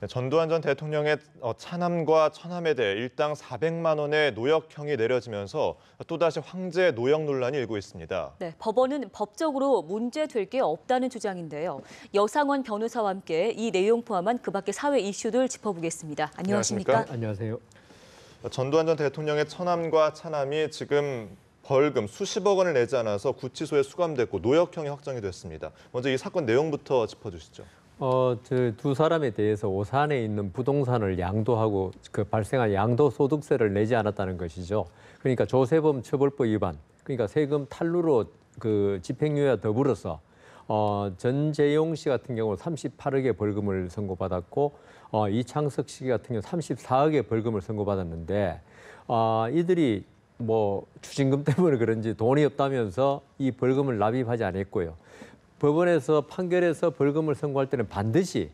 네, 전두환 전 대통령의 차남과 처남에 대해 일당 400만 원의 노역형이 내려지면서 또다시 황제 노역 논란이 일고 있습니다. 네, 법원은 법적으로 문제될 게 없다는 주장인데요. 여상원 변호사와 함께 이 내용 포함한 그 밖의 사회 이슈들 짚어보겠습니다. 안녕하십니까? 안녕하세요. 전두환 전 대통령의 처남과 차남이 지금 벌금 수십억 원을 내지 않아서 구치소에 수감됐고 노역형이 확정이 됐습니다. 먼저 이 사건 내용부터 짚어주시죠. 저 두 사람에 대해서 오산에 있는 부동산을 양도하고 그 발생한 양도소득세를 내지 않았다는 것이죠. 그러니까 조세범 처벌법 위반, 그러니까 세금 탈루로 그 집행유예와 더불어서 전재용 씨 같은 경우 38억의 벌금을 선고받았고 이창석 씨 같은 경우 34억의 벌금을 선고받았는데 이들이 뭐 추징금 때문에 그런지 돈이 없다면서 이 벌금을 납입하지 않았고요. 법원에서 판결에서 벌금을 선고할 때는 반드시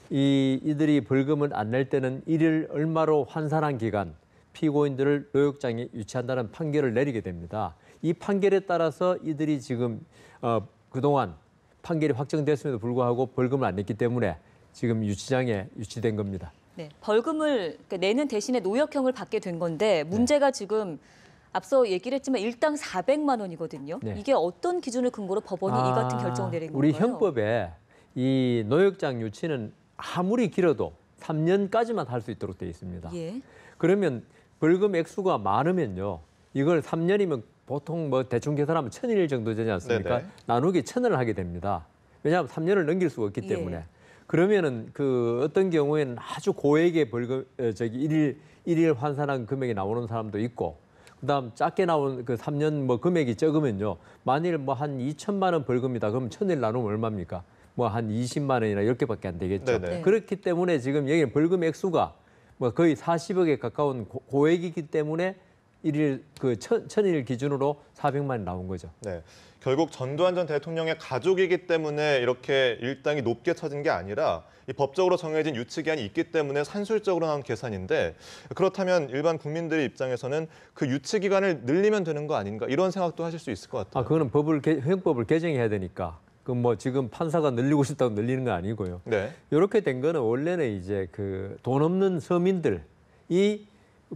이들이 벌금을 안 낼 때는 이를 얼마로 환산한 기간 피고인들을 노역장에 유치한다는 판결을 내리게 됩니다. 이 판결에 따라서 이들이 지금 그동안 판결이 확정됐음에도 불구하고 벌금을 안 냈기 때문에 지금 유치장에 유치된 겁니다. 네, 벌금을 내는 대신에 노역형을 받게 된 건데 문제가 지금 앞서 얘기를 했지만 일당 400만 원이거든요. 네. 이게 어떤 기준을 근거로 법원이 이 같은 결정을 내린 건가요? 우리 형법에 이 노역장 유치는 아무리 길어도 3년까지만 할 수 있도록 되어 있습니다. 예. 그러면 벌금 액수가 많으면요. 이걸 3년이면 보통 뭐 대충 계산하면 1,000일 정도 되지 않습니까? 네네. 나누기 1,000을 하게 됩니다. 왜냐하면 3년을 넘길 수가 없기 때문에. 예. 그러면은 그 어떤 경우에는 아주 고액의 벌금 일일 환산한 금액이 나오는 사람도 있고 그다음 작게 나온 그 3년 뭐 금액이 적으면요. 만일 뭐 한 2천만 원 벌금이다. 그럼 1,000일 나누면 얼마입니까? 뭐 한 20만 원이나 10개밖에 안 되겠죠. 네네. 네. 그렇기 때문에 지금 여기는 벌금 액수가 뭐 거의 40억에 가까운 고액이기 때문에 일일 그 1,000일 기준으로 400만 원이 나온 거죠. 네, 결국 전두환 전 대통령의 가족이기 때문에 이렇게 일당이 높게 쳐진 게 아니라 이 법적으로 정해진 유치기한이 있기 때문에 산술적으로 나온 계산인데 그렇다면 일반 국민들의 입장에서는 그 유치기간을 늘리면 되는 거 아닌가 이런 생각도 하실 수 있을 것 같아요. 그거는 형법을 개정해야 되니까. 그 뭐 지금 판사가 늘리고 싶다고 늘리는 건 아니고요. 네. 이렇게 된 거는 원래는 이제 그 돈 없는 서민들이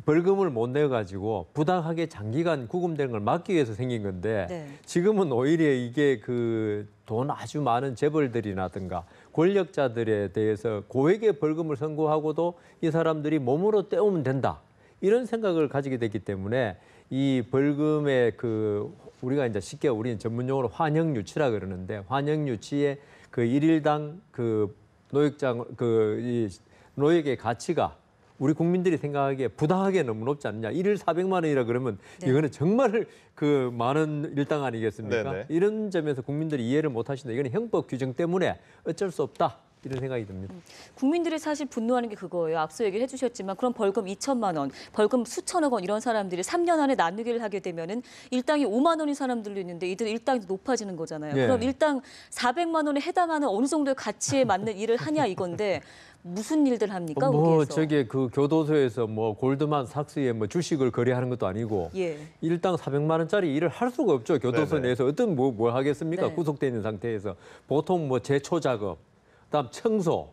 벌금을 못 내가지고 부당하게 장기간 구금되는 걸 막기 위해서 생긴 건데 네. 지금은 오히려 이게 그 돈 아주 많은 재벌들이라든가 권력자들에 대해서 고액의 벌금을 선고하고도 이 사람들이 몸으로 때우면 된다. 이런 생각을 가지게 됐기 때문에 이 벌금의 그 우리가 이제 쉽게 우리는 전문용어로 환형유치라 그러는데 환형유치의 그 일일당 그 노역장 이 노역의 가치가 우리 국민들이 생각하기에 부당하게 너무 높지 않느냐. 일일 400만 원이라 그러면 네. 이거는 정말 그 많은 일당 아니겠습니까? 네네. 이런 점에서 국민들이 이해를 못 하신다. 이거는 형법 규정 때문에 어쩔 수 없다. 이런 생각이 듭니다. 국민들이 사실 분노하는 게 그거예요. 앞서 얘기를 해주셨지만 그럼 벌금 2천만 원, 벌금 수천억 원 이런 사람들이 3년 안에 나누기를 하게 되면은 일당이 5만 원인 사람들도 있는데 이들 일당이 높아지는 거잖아요. 예. 그럼 일당 400만 원에 해당하는 어느 정도의 가치에 맞는 일을 하냐 이건데 무슨 일들 합니까? 뭐 거기에서? 저게 그 교도소에서 뭐 골드만 삭스의 뭐 주식을 거래하는 것도 아니고 예. 일당 400만 원짜리 일을 할 수가 없죠. 교도소 네네. 내에서 어떤 뭐 하겠습니까? 네. 구속돼 있는 상태에서 보통 뭐 제초 작업, 그다음 청소,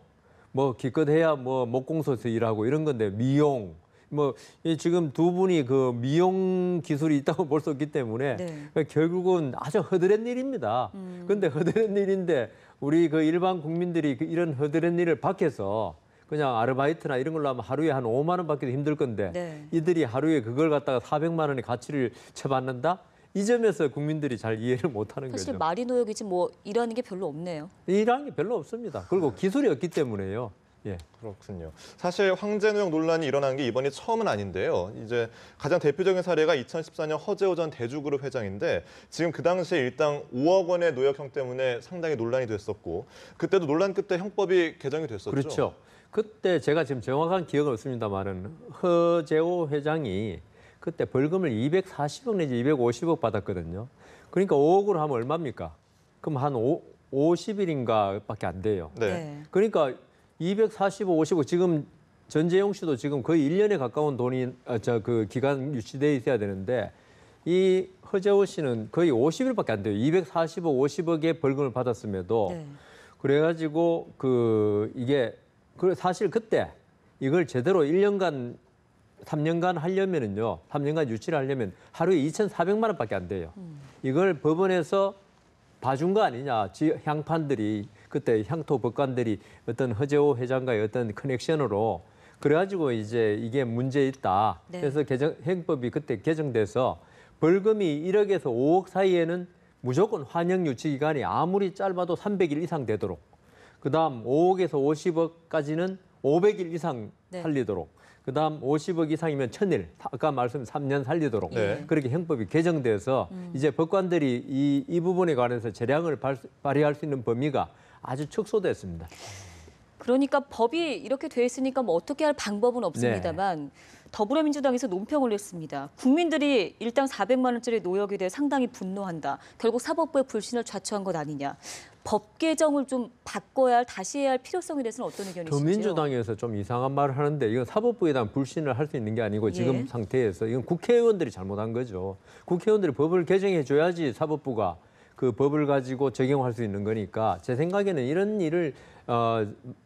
뭐 기껏해야 뭐 목공소에서 일하고 이런 건데 미용 뭐 지금 두 분이 그 미용 기술이 있다고 볼 수 없기 때문에 네. 결국은 아주 허드렛 일입니다. 그런데 허드렛 일인데 우리 그 일반 국민들이 이런 허드렛 일을 밖에서 그냥 아르바이트나 이런 걸로 하면 하루에 한 5만 원 받기도 힘들 건데 네. 이들이 하루에 그걸 갖다가 400만 원의 가치를 쳐받는다? 이 점에서 국민들이 잘 이해를 못하는 사실 거죠. 말이 노역이지 뭐 일하는 게 별로 없네요. 일하는 게 별로 없습니다. 그리고 기술이 없기 때문에요. 예. 그렇군요. 사실 황제 노역 논란이 일어난 게 이번이 처음은 아닌데요. 이제 가장 대표적인 사례가 2014년 허재호 전 대주그룹 회장인데 지금 그 당시에 일당 5억 원의 노역형 때문에 상당히 논란이 됐었고 그때도 논란 끝에 형법이 개정이 됐었죠. 그렇죠. 그때 제가 지금 정확한 기억은 없습니다만은 허재호 회장이 그때 벌금을 240억 내지 250억 받았거든요. 그러니까 5억으로 하면 얼마입니까? 그럼 한 50일인가밖에 안 돼요. 네. 그러니까 245, 50억 지금 전재용 씨도 지금 거의 1년에 가까운 돈이 그 기간 유치돼 있어야 되는데 이 허재호 씨는 거의 50일밖에 안 돼요. 245, 50억의 벌금을 받았음에도 네. 그래가지고 그 이게 그 사실 그때 이걸 제대로 1년간 3년간 하려면은요. 3년간 유치를 하려면 하루에 2,400만 원밖에 안 돼요. 이걸 법원에서 봐준 거 아니냐. 향판들이 그때 향토 법관들이 어떤 허재호 회장과의 어떤 커넥션으로 그래가지고 이제 이게 문제 있다. 네. 그래서 행법이 그때 개정돼서 벌금이 1억에서 5억 사이에는 무조건 환영 유치 기간이 아무리 짧아도 300일 이상 되도록. 그다음 5억에서 50억까지는 500일 이상 네. 살리도록. 그다음 50억 이상이면 1,000일, 아까 말씀 3년 살리도록. 네. 그렇게 형법이 개정돼서 이제 법관들이 이 부분에 관해서 재량을 발휘할 수 있는 범위가 아주 축소됐습니다. 그러니까 법이 이렇게 돼 있으니까 뭐 어떻게 할 방법은 없습니다만 더불어민주당에서 논평을 냈습니다. 국민들이 일당 400만 원짜리 노역에 대해 상당히 분노한다. 결국 사법부의 불신을 자초한 것 아니냐. 법 개정을 좀 바꿔야 할, 다시 해야 할 필요성에 대해서는 어떤 의견이신지요? 더민주당에서 좀 이상한 말을 하는데 이건 사법부에 대한 불신을 할 수 있는 게 아니고 지금 예. 상태에서 이건 국회의원들이 잘못한 거죠. 국회의원들이 법을 개정해 줘야지 사법부가 그 법을 가지고 적용할 수 있는 거니까 제 생각에는 이런 일을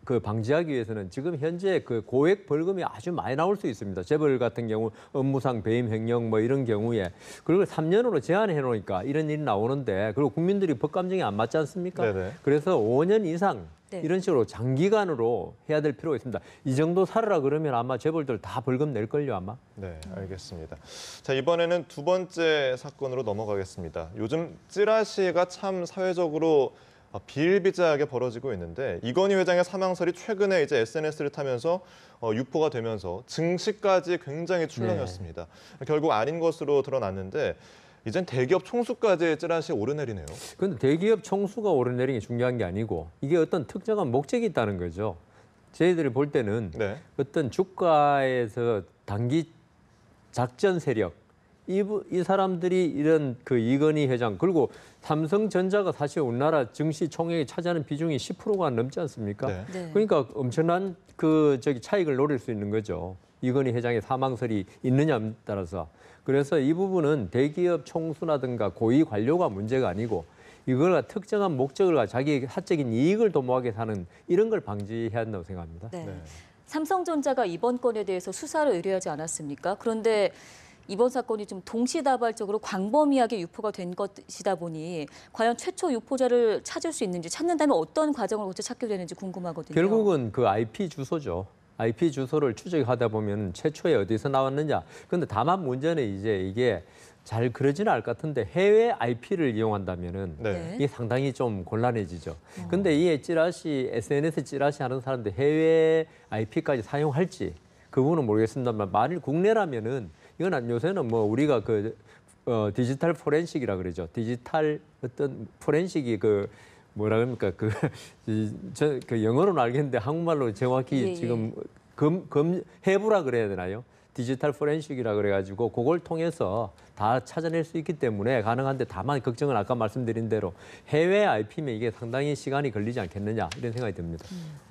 그 방지하기 위해서는 지금 현재 그 고액 벌금이 아주 많이 나올 수 있습니다. 재벌 같은 경우 업무상 배임 횡령 뭐 이런 경우에 그리고 3년으로 제한해 놓으니까 이런 일이 나오는데 그리고 국민들이 법 감정이 안 맞지 않습니까? 네네. 그래서 5년 이상 네. 이런 식으로 장기간으로 해야 될 필요가 있습니다. 이 정도 살아라 그러면 아마 재벌들 다 벌금 낼걸요 아마. 네, 알겠습니다. 자, 이번에는 두 번째 사건으로 넘어가겠습니다. 요즘 찌라시가 참 사회적으로 비일비재하게 벌어지고 있는데 이건희 회장의 사망설이 최근에 이제 SNS를 타면서 유포가 되면서 증시까지 굉장히 출렁였습니다. 결국 아닌 것으로 드러났는데 이젠 대기업 총수까지 찌라시에 오르내리네요. 그런데 대기업 총수가 오르내리는 게 중요한 게 아니고 이게 어떤 특정한 목적이 있다는 거죠. 저희들이 볼 때는 네. 어떤 주가에서 단기 작전 세력 이 사람들이 이런 그 이건희 회장 그리고 삼성전자가 사실 우리나라 증시 총액이 차지하는 비중이 10%가 넘지 않습니까? 네. 네. 그러니까 엄청난 그 차익을 노릴 수 있는 거죠. 이건희 회장의 사망설이 있느냐에 따라서. 그래서 이 부분은 대기업 총수라든가 고위 관료가 문제가 아니고 이걸 특정한 목적을 가지고 자기의 사적인 이익을 도모하게 하는 이런 걸 방지해야 한다고 생각합니다. 네. 네. 삼성전자가 이번 건에 대해서 수사를 의뢰하지 않았습니까? 그런데 이번 사건이 좀 동시다발적으로 광범위하게 유포가 된 것이다 보니 과연 최초 유포자를 찾을 수 있는지 찾는다면 어떤 과정을 거쳐 찾게 되는지 궁금하거든요. 결국은 그 IP 주소죠. IP 주소를 추적하다 보면 최초에 어디서 나왔느냐. 그런데 다만 문제는 이제 이게 잘 그러지는 않을 것 같은데 해외 IP를 이용한다면은 네. 이게 상당히 좀 곤란해지죠. 근데 이 SNS 찌라시 하는 사람들 해외 IP까지 사용할지 그 부분은 모르겠습니다만 만일 국내라면은 이건 요새는 뭐 우리가 그 디지털 포렌식이라 그러죠. 디지털 어떤 포렌식이 그 뭐라 그럽니까 그 영어로는 알겠는데 한국말로 정확히 예. 지금 해부라 그래야 되나요? 디지털 포렌식이라 그래가지고 그걸 통해서 다 찾아낼 수 있기 때문에 가능한데 다만 걱정은 아까 말씀드린 대로 해외 IP면 이게 상당히 시간이 걸리지 않겠느냐 이런 생각이 듭니다.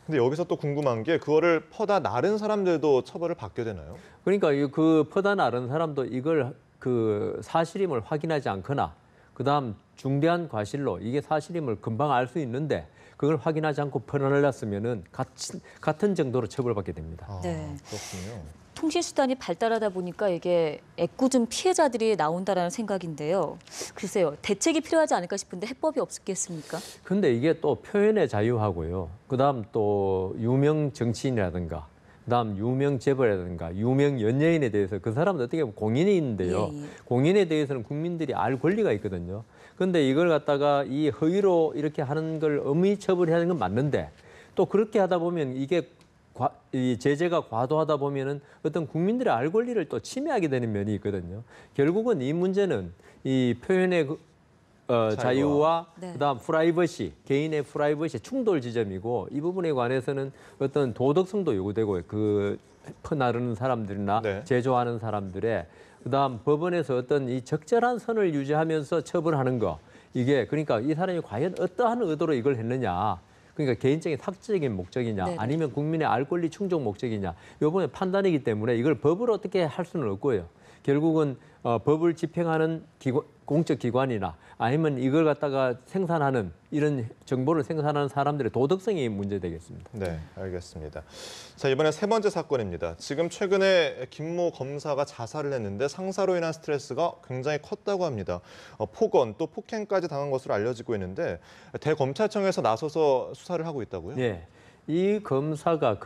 근데 여기서 또 궁금한 게 그거를 퍼다 나른 사람들도 처벌을 받게 되나요? 그러니까 그 퍼다 나른 사람도 이걸 그 사실임을 확인하지 않거나 그다음 중대한 과실로 이게 사실임을 금방 알 수 있는데 그걸 확인하지 않고 퍼날랐으면은 같은 정도로 처벌받게 됩니다. 네. 그렇군요. 통신수단이 발달하다 보니까 이게 애꿎은 피해자들이 나온다라는 생각인데요. 글쎄요, 대책이 필요하지 않을까 싶은데 해법이 없겠습니까? 근데 이게 또 표현의 자유하고요. 그다음 또 유명 정치인이라든가 그다음 유명 재벌이라든가 유명 연예인에 대해서 그 사람은 어떻게 보면 공인이 있는데요. 예. 공인에 대해서는 국민들이 알 권리가 있거든요. 그런데 이걸 갖다가 이 허위로 이렇게 하는 걸 엄히 처벌해야 하는 건 맞는데 또 그렇게 하다 보면 이게 이 제재가 과도하다 보면은 어떤 국민들의 알 권리를 또 침해하게 되는 면이 있거든요. 결국은 이 문제는 이 표현의 자유와 네. 그다음 프라이버시, 개인의 프라이버시 충돌 지점이고 이 부분에 관해서는 어떤 도덕성도 요구되고 그 퍼나르는 사람들이나 네. 제조하는 사람들의 그다음 법원에서 어떤 이 적절한 선을 유지하면서 처벌하는 거 이게 그러니까 이 사람이 과연 어떠한 의도로 이걸 했느냐. 그러니까 개인적인 사적인 목적이냐 네네. 아니면 국민의 알 권리 충족 목적이냐 이번에 판단이기 때문에 이걸 법으로 어떻게 할 수는 없고요. 결국은 법을 집행하는 공적 기관이나 아니면 이걸 갖다가 생산하는 이런 정보를 생산하는 사람들의 도덕성이 문제되겠습니다. 네, 알겠습니다. 자, 이번에 세 번째 사건입니다. 지금 최근에 김모 검사가 자살을 했는데 상사로 인한 스트레스가 굉장히 컸다고 합니다. 폭언 또 폭행까지 당한 것으로 알려지고 있는데 대검찰청에서 나서서 수사를 하고 있다고요? 예. 이 검사가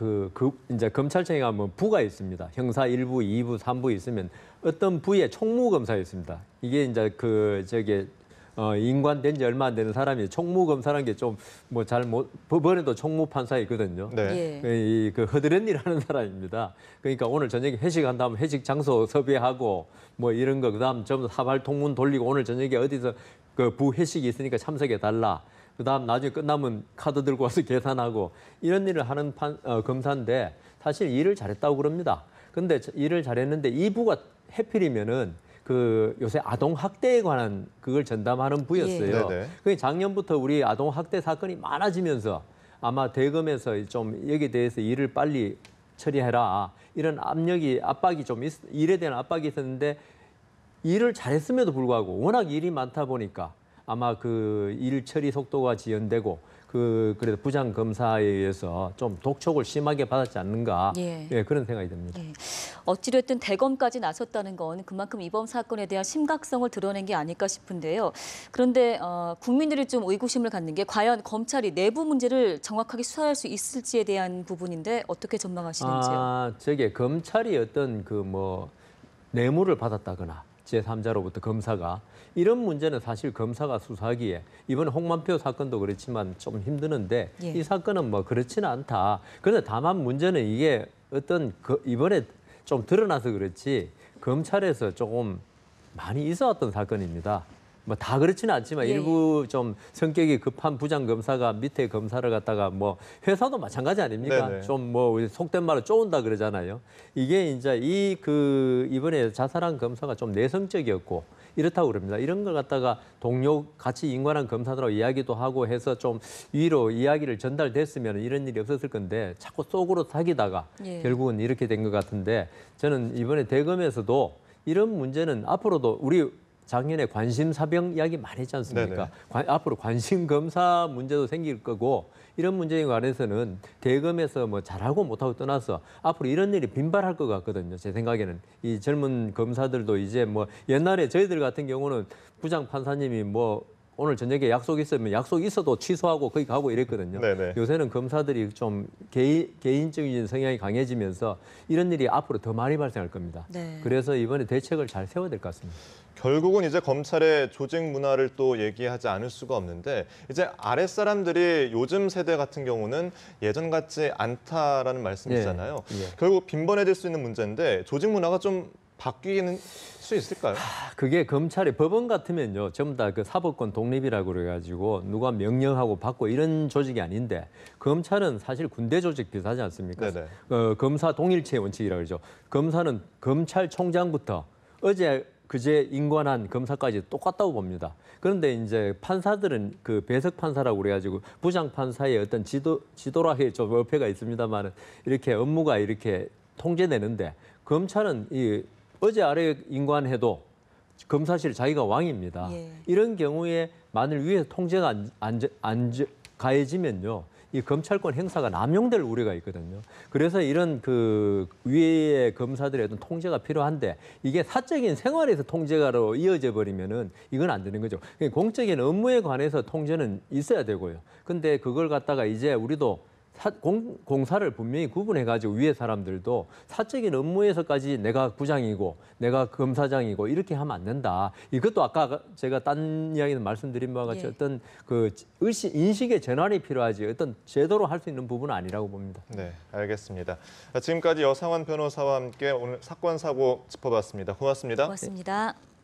이제 검찰청에 가면 부가 있습니다. 형사 1부, 2부, 3부 있으면 어떤 부의 총무검사였습니다. 이게 이제 인관된 지 얼마 안 되는 사람이 총무검사라는 게 좀 뭐 법원에도 총무판사 있거든요. 네. 예. 그 허드렛 일 하는 사람입니다. 그러니까 오늘 저녁에 회식한다면 회식 장소 섭외하고 뭐 이런 거 그다음 전부 사발 통문 돌리고 오늘 저녁에 어디서 그 부 회식이 있으니까 참석해 달라. 그다음 나중에 끝나면 카드 들고 와서 계산하고 이런 일을 하는 검사인데 사실 일을 잘했다고 그럽니다. 근데 일을 잘했는데 이 부가 해필이면은 그 요새 아동 학대에 관한 그걸 전담하는 부였어요. 예. 그 작년부터 우리 아동 학대 사건이 많아지면서 아마 대검에서 좀 여기에 대해서 일을 빨리 처리해라 이런 압박이 좀 일에 대한 압박이 있었는데 일을 잘했음에도 불구하고 워낙 일이 많다 보니까 아마 그 일 처리 속도가 지연되고 그래도 부장 검사에 의해서 좀 독촉을 심하게 받았지 않는가 예, 그런 생각이 듭니다. 예. 어찌됐든 대검까지 나섰다는 건 그만큼 이번 사건에 대한 심각성을 드러낸 게 아닐까 싶은데요. 그런데 국민들이 좀 의구심을 갖는 게 과연 검찰이 내부 문제를 정확하게 수사할 수 있을지에 대한 부분인데 어떻게 전망하시는지요? 저게 검찰이 어떤 뇌물을 받았다거나 제3자로부터 검사가 이런 문제는 사실 검사가 수사하기에 이번에 홍만표 사건도 그렇지만 좀 힘드는데 예. 이 사건은 뭐 그렇지는 않다. 그런데 다만 문제는 이게 이번에 좀 드러나서 그렇지 검찰에서 조금 많이 있어왔던 사건입니다. 뭐 다 그렇지는 않지만 예. 일부 좀 성격이 급한 부장 검사가 밑에 검사를 갖다가 뭐 회사도 마찬가지 아닙니까? 네네. 좀 속된 말로 쪼은다 그러잖아요. 이게 이제 이번에 자살한 검사가 좀 내성적이었고 이렇다고 그럽니다. 이런 걸 갖다가 동료 같이 인관한 검사들하고 이야기도 하고 해서 좀 위로 이야기를 전달됐으면 이런 일이 없었을 건데 자꾸 속으로 사귀다가 예. 결국은 이렇게 된 것 같은데 저는 이번에 대검에서도 이런 문제는 앞으로도 우리 작년에 관심사병 이야기 많이 했지 않습니까? 앞으로 관심검사 문제도 생길 거고 이런 문제에 관해서는 대검에서 뭐 잘하고 못하고 떠나서 앞으로 이런 일이 빈발할 것 같거든요. 제 생각에는 이 젊은 검사들도 이제 뭐 옛날에 저희들 같은 경우는 부장 판사님이 뭐 오늘 저녁에 약속 있으면 약속 있어도 취소하고 거기 가고 이랬거든요. 네네. 요새는 검사들이 좀 개인적인 성향이 강해지면서 이런 일이 앞으로 더 많이 발생할 겁니다. 네. 그래서 이번에 대책을 잘 세워야 될 것 같습니다. 결국은 이제 검찰의 조직 문화를 또 얘기하지 않을 수가 없는데 이제 아랫사람들이 요즘 세대 같은 경우는 예전 같지 않다라는 말씀이잖아요. 예. 결국 빈번해질 수 있는 문제인데 조직 문화가 좀 바뀌는 수 있을까요? 그게 검찰의 법원 같으면요, 전부 다 그 사법권 독립이라고 그래가지고 누가 명령하고 받고 이런 조직이 아닌데 검찰은 사실 군대 조직 비슷하지 않습니까? 네네. 검사 동일체 원칙이라고 그러죠. 검사는 검찰총장부터 그제 인관한 검사까지 똑같다고 봅니다. 그런데 이제 판사들은 그 배석 판사라고 그래가지고 부장 판사의 어떤 지도락에 좀 어폐가 있습니다만 이렇게 업무가 이렇게 통제되는데 검찰은 어제 아래 인관해도 검사실 자기가 왕입니다. 예. 이런 경우에 만일 위에서 통제가 가해지면요. 이 검찰권 행사가 남용될 우려가 있거든요. 그래서 이런 그 위의 검사들의 어떤 통제가 필요한데 이게 사적인 생활에서 통제가로 이어져 버리면은 이건 안 되는 거죠. 공적인 업무에 관해서 통제는 있어야 되고요. 근데 그걸 갖다가 이제 우리도 공사를 분명히 구분해가지고 위에 사람들도 사적인 업무에서까지 내가 부장이고 내가 검사장이고 이렇게 하면 안 된다. 이것도 아까 제가 딴 이야기는 말씀드린 바와 같이 예. 어떤 그 인식의 전환이 필요하지 어떤 제도로 할 수 있는 부분은 아니라고 봅니다. 네, 알겠습니다. 지금까지 여상원 변호사와 함께 오늘 사건 사고 짚어봤습니다. 고맙습니다. 고맙습니다.